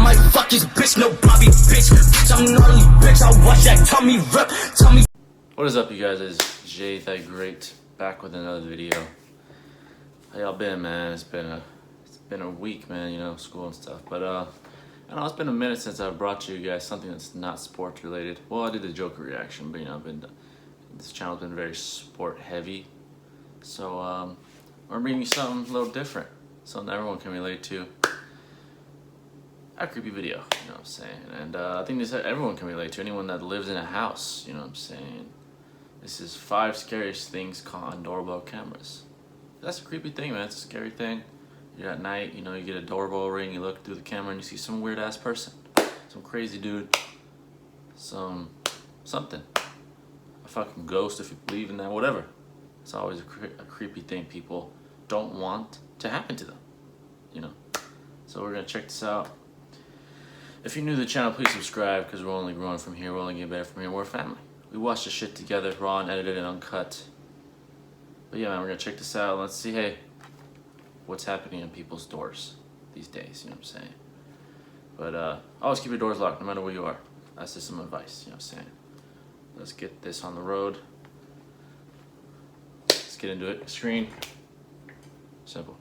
might fuck his bitch, no Bobby bitch. Bitch, I'm gnarly, bitch. I watch that tummy rip. Tummy. What is up, you guys? It's Jay that Great back with another video. How y'all been, man? It's been a week, man. You know, school and stuff. But I know it's been a minute since I've brought you guys something that's not sports related. Well, I did the Joker reaction, but you know, this channel's been very sport heavy. So we're bringing you something a little different, something that everyone can relate to. A creepy video, you know what I'm saying? And I think this everyone can relate to, anyone that lives in a house, you know what I'm saying? This is 5 scariest things caught on doorbell cameras. That's a creepy thing, man. It's a scary thing. You're at night, you know, you get a doorbell ring, you look through the camera and you see some weird ass person, some crazy dude, something, a fucking ghost if you believe in that, whatever. It's always a creepy thing people don't want to happen to them, you know. So we're gonna check this out. If you're new to the channel, please subscribe, because we're only growing from here. We're only getting better from here. We're a family. We watch this shit together, raw and edited and uncut. But yeah, man, we're gonna check this out. Let's see, hey, what's happening in people's doors these days, you know what I'm saying? But always keep your doors locked, no matter where you are. That's just some advice, you know what I'm saying? Let's get this on the road. Let's get into it. Screen. Simple.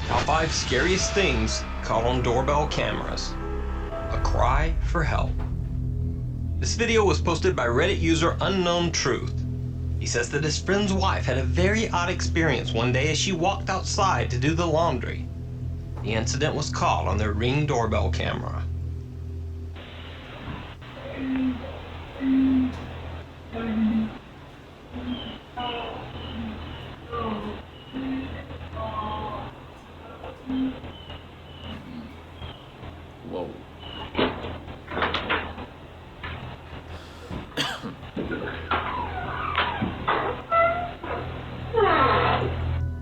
Top 5 scariest things caught on doorbell cameras. A cry for help. This video was posted by Reddit user Unknown Truth. He says that his friend's wife had a very odd experience one day as she walked outside to do the laundry. The incident was caught on their Ring doorbell camera. Whoa.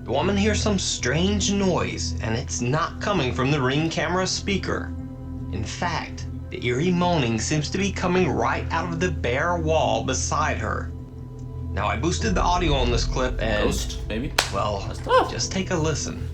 The woman hears some strange noise, and it's not coming from the Ring camera speaker. In fact, the eerie moaning seems to be coming right out of the bare wall beside her. Now, I boosted the audio on this clip and... Ghost, maybe? Well, just take a listen.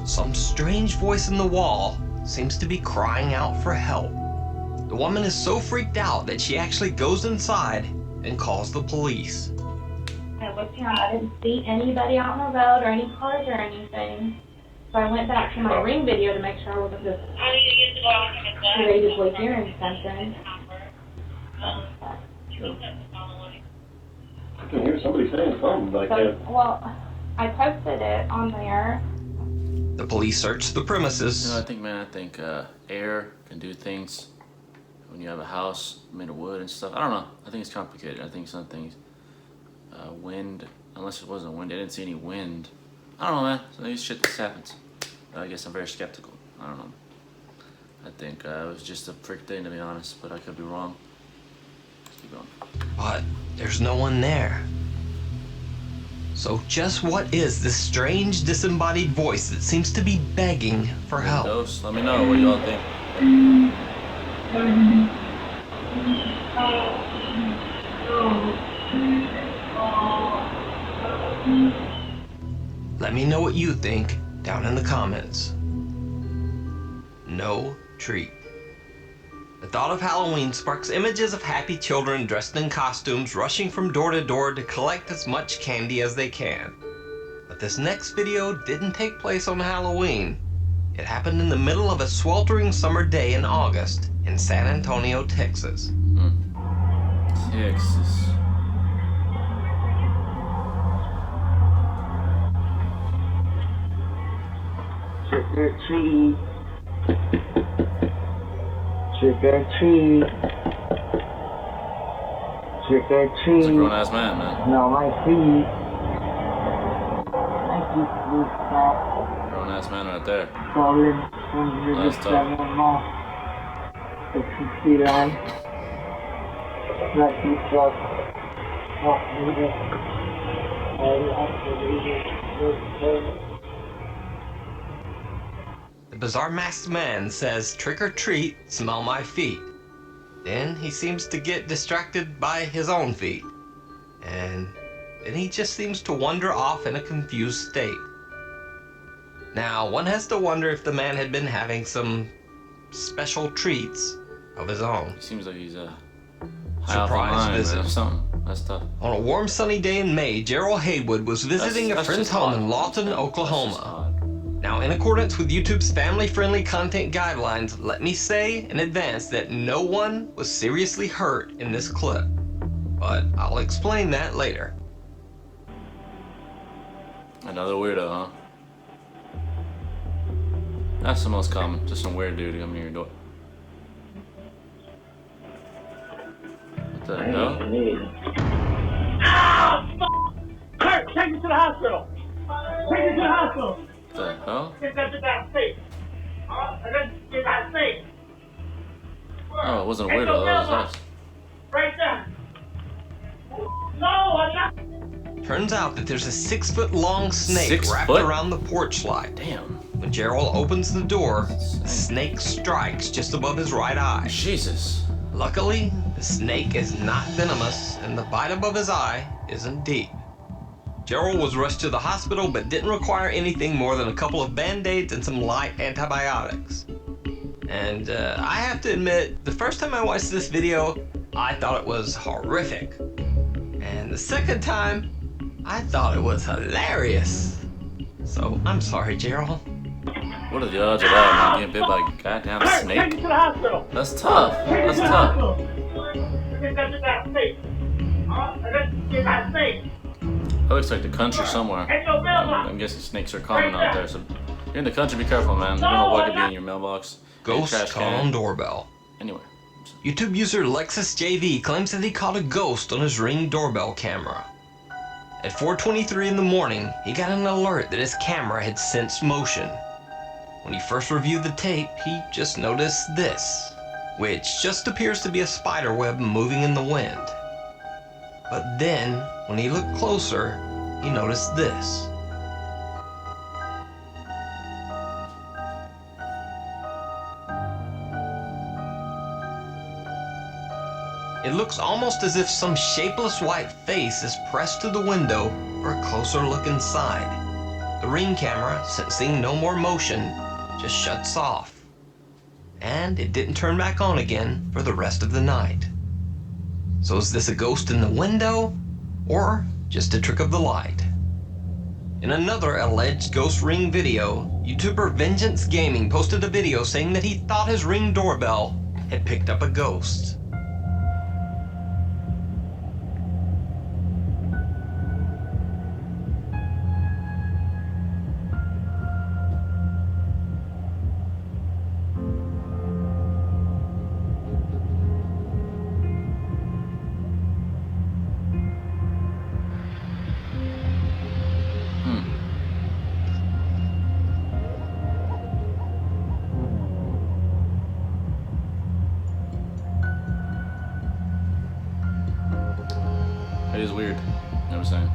Some strange voice in the wall seems to be crying out for help. The woman is so freaked out that she actually goes inside and calls the police. I looked around, I didn't see anybody out on the road or any cars or anything. So I went back to my Ring video to make sure I wasn't just creatively hearing something. I can hear somebody saying something like that. Well, I posted it on there. The police search the premises. You know, I think air can do things when you have a house made of wood and stuff. I don't know. I think it's complicated. I think some things, wind, unless it wasn't wind. I didn't see any wind. I don't know, man. Some of these shit just happens. I guess I'm very skeptical. I don't know. I think it was just a freak thing, to be honest, but I could be wrong. Let's keep going. But there's no one there. So just what is this strange disembodied voice that seems to be begging for help? Those, let me know what y'all think. Let me know what you think down in the comments. No treat. The thought of Halloween sparks images of happy children dressed in costumes rushing from door to door to collect as much candy as they can. But this next video didn't take place on Halloween. It happened in the middle of a sweltering summer day in August in San Antonio, Texas. Texas. Trick or treat. Trick or treat. Trick or treat. It's a grown ass man. Smell my feet. My feet look fat. Grown ass man right there. Falling from the That's tough. seven off. the TC line. Not D plus. Not needed. The bizarre masked man says, "Trick or treat, smell my feet." Then he seems to get distracted by his own feet. And then he just seems to wander off in a confused state. Now, one has to wonder if the man had been having some special treats of his own. He seems like he's a Surprise visit. or something. That's tough. On a warm sunny day in May, Gerald Haywood was visiting a friend's home in Lawton, Oklahoma. Now, in accordance with YouTube's family-friendly content guidelines, let me say in advance that no one was seriously hurt in this clip. But I'll explain that later. Another weirdo, huh? That's the most common. Just some weird dude coming to your door. What the hell? Kurt, take me to the hospital. Take me to the hospital. What the hell? Get that safe. Get that safe. Oh, it wasn't a weirdo. That was us. Right there. No, I'm not. Turns out that there's a 6-foot-long snake 6 wrapped foot? around the porch slide. Damn. When Gerald opens the door, the snake strikes just above his right eye. Jesus. Luckily, the snake is not venomous, and the bite above his eye isn't deep. Gerald was rushed to the hospital, but didn't require anything more than a couple of band-aids and some light antibiotics. And I have to admit, the first time I watched this video, I thought it was horrific. And the second time, I thought it was hilarious. So, I'm sorry, Gerald. What are the odds of that, man? Getting bit by a goddamn Take me snake? to the hospital. That's tough. Take me That's to the tough. hospital. Get that safe. Get that safe. That looks like the country somewhere. Ain't no mailbox. I'm guessing snakes are common out there, so you're in the country, be careful, man. You don't know what could be in your mailbox. Ghost trash call can. on doorbell. Anyway. YouTube user LexusJV claims that he caught a ghost on his Ring doorbell camera. At 4:23 in the morning, he got an alert that his camera had sensed motion. When he first reviewed the tape, he just noticed this, which just appears to be a spider web moving in the wind. But then, when he looked closer, he noticed this. It looks almost as if some shapeless white face is pressed to the window for a closer look inside. The Ring camera, sensing no more motion, just shuts off. And it didn't turn back on again for the rest of the night. So is this a ghost in the window, or just a trick of the light? In another alleged ghost Ring video, YouTuber Vengeance Gaming posted a video saying that he thought his Ring doorbell had picked up a ghost. It is weird. You know what I'm saying?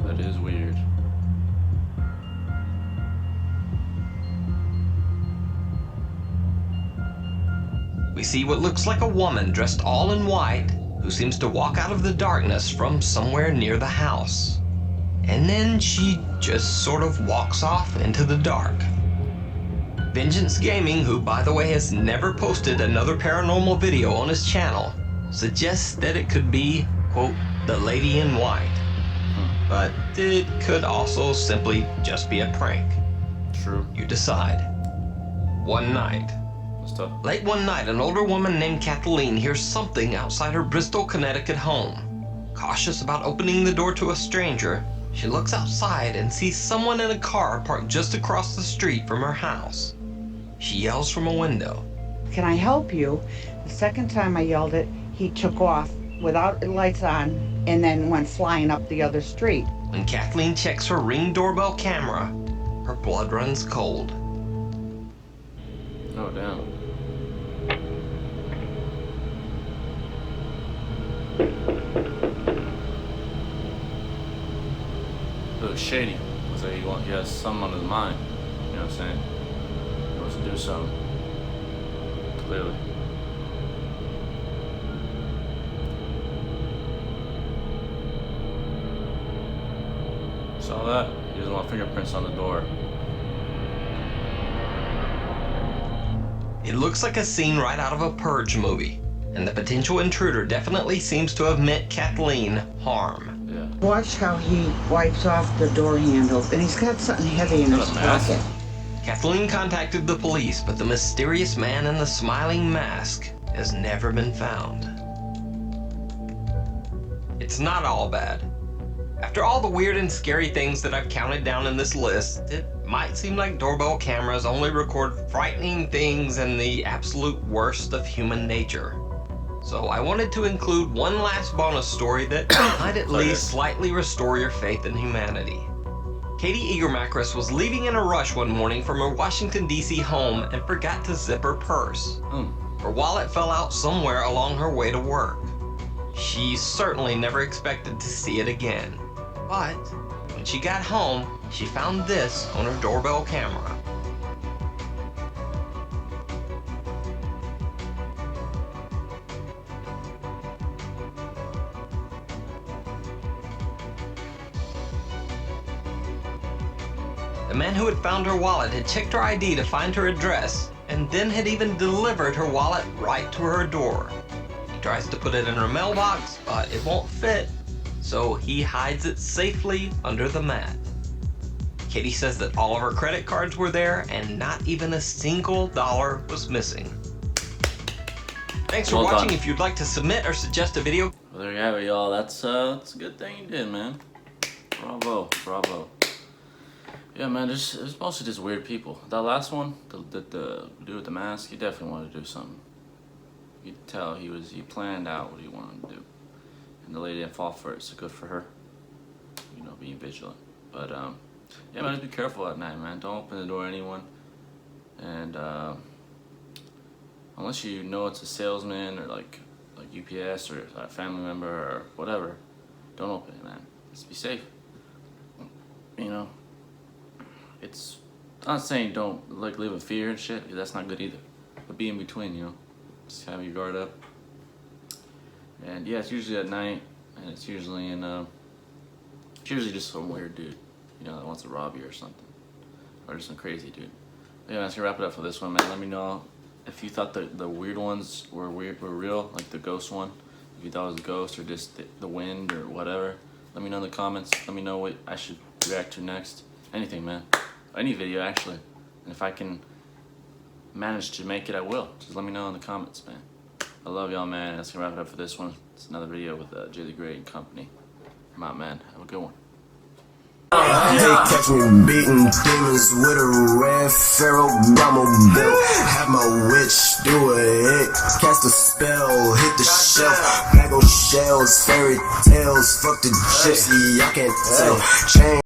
That is weird. We see what looks like a woman dressed all in white who seems to walk out of the darkness from somewhere near the house. And then she just sort of walks off into the dark. Vengeance Gaming, who by the way has never posted another paranormal video on his channel, suggests that it could be, quote, the lady in white. But it could also simply just be a prank. True. You decide. One night. That's tough. Late one night, an older woman named Kathleen hears something outside her Bristol, Connecticut home. Cautious about opening the door to a stranger, she looks outside and sees someone in a car parked just across the street from her house. She yells from a window. Can I help you? The second time I yelled it, he took off without the lights on and then went flying up the other street. When Kathleen checks her Ring doorbell camera, her blood runs cold. Oh, damn. looks shady. Looks like he has something on his mind. You know what I'm saying? He wants to do something. Clearly. Saw that? He doesn't want fingerprints on the door. It looks like a scene right out of a Purge movie, and the potential intruder definitely seems to have meant Kathleen harm. Yeah. Watch how he wipes off the door handle, and he's got something heavy in his pocket. Kathleen contacted the police, but the mysterious man in the smiling mask has never been found. It's not all bad. After all the weird and scary things that I've counted down in this list, it might seem like doorbell cameras only record frightening things and the absolute worst of human nature. So I wanted to include one last bonus story that might at least slightly restore your faith in humanity. Katie Eagermacris was leaving in a rush one morning from her Washington, D.C. home and forgot to zip her purse. Her wallet fell out somewhere along her way to work. She certainly never expected to see it again. But when she got home, she found this on her doorbell camera. The man who had found her wallet had checked her ID to find her address, and then had even delivered her wallet right to her door. He tries to put it in her mailbox, but it won't fit, so he hides it safely under the mat. Katie says that all of her credit cards were there, and not even a single dollar was missing. Thanks for watching. If you'd like to submit or suggest a video... Well, there you have it, y'all. That's a good thing you did, man. Bravo, bravo. Yeah, man, it's mostly just weird people. That last one, the dude with the mask, he definitely wanted to do something. You could tell he planned out what he wanted to do. And the lady didn't fall for it, so good for her. You know, being vigilant. But, yeah, man, just be careful at night, man. Don't open the door to anyone. And, unless you know it's a salesman or like UPS or a family member or whatever, don't open it, man. Just be safe. You know? I'm not saying don't live in fear and shit, because that's not good either. But be in between, you know. Just have your guard up. And yeah, it's usually at night, and it's usually just some weird dude, you know, that wants to rob you or something, or just some crazy dude. But yeah, man, that's gonna wrap it up for this one, man. Let me know if you thought the weird ones were real, like the ghost one. If you thought it was a ghost or just the wind or whatever. Let me know in the comments. Let me know what I should react to next. Anything, man. Any video, actually. And if I can manage to make it, I will. Just let me know in the comments, man. I love y'all, man. That's gonna wrap it up for this one. It's another video with Jay the Great and company. I'm out, man. Have a good one. They catch me beating demons with a red Ferragamo belt. Have my witch do a hit, cast a spell, hit the shelf. Bag of shells, fairy tales, fuck the gypsy, I can't tell. Change